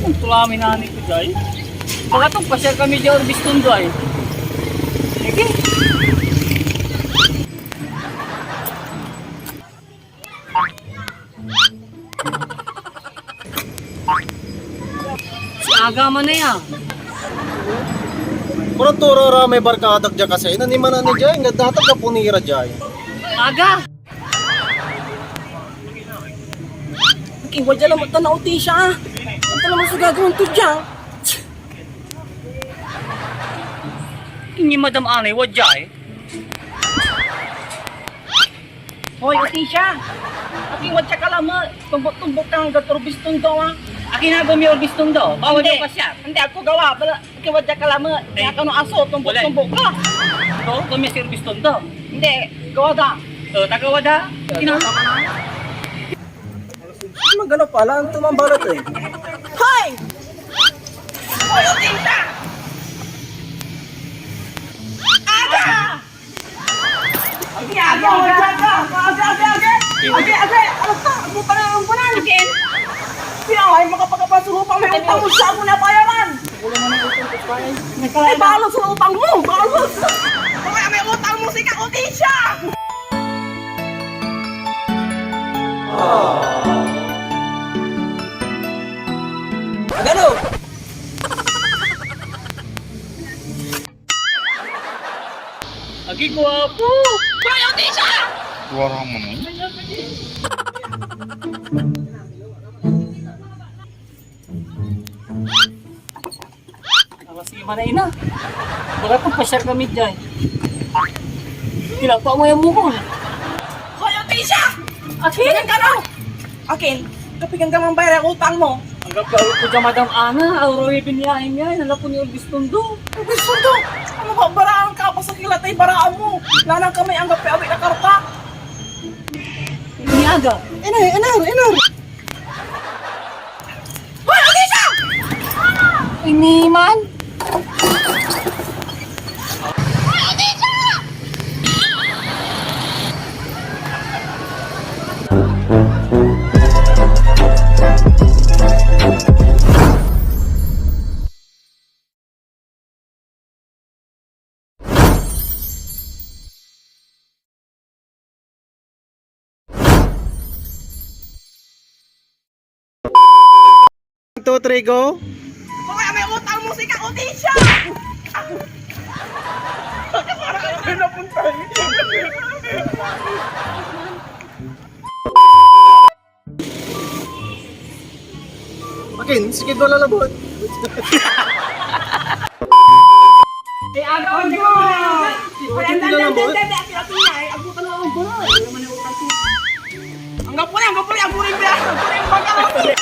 Tulamin na ko dyan. Baka itong pasyal kami dyan Orbis Tondo ay. Sige. Si Aga man na yan. Murang turo ra may barkadak dyan kasi. Naniman na ni dyan. Datag ka punira dyan. Aga! Iwa dyan lang matanaw ti siya. Ang talaman sa gagawin to dyan. Hindi Madam Anay, wadya eh. Hoy, uti siya. Aki wadya ka lang mo. Tumbok-tumbok kang Orbis Tondo ah. Akin na gumi Orbis Tondo. Bawal yung pasya. Hindi ako gawa. Aki wadya ka lang mo. Kaya ka no aso. Tumbok-tumbok ka. Ito, gumi si Orbis Tondo. Hindi. Gawa da. Tagawa da. Magano pala ang tumambalat eh. Hoy! Hoy, uti siya! Aga! Aga! Aga! Aga! Alas ka! Ano pa na ang bunan? Again? Pinaway, makapagpapasuro pa may utang mo siya ako na bayaran! Ay, balos sa utang mo! Balos! Kaya may utang mo si Kauti siya! Agano! Agi guwapo. Kauti siya! Warang mo nun? Alas lima na ina. Baka itong pasyal kami dyan. Kinapa mo yung mukong. Kauti siya! Akin? Akin ka na! Akin, kapigan ka mang bayar ang utang mo. Ang gagawin ko dyan Madam Ana. Aurori binyahin niya. Nala po ni Orbis Tondo. Orbis Tondo! Ano ba, baraan ka pa sa kilatay, baraan mo! Lanang kamay ang gapi-awi na karta! Niaga. Enar! Hoy, okay siya! Iniman. Hoy, okay siya! Two, three, go! Kaya may utang mo si Kauti siya! Akin, sige doon lalabot. Ay, aga ko dyan! Ay, ang dali, abutan na ang bulan! Ang gapuli, ang buling bilang! Ang buling bagay!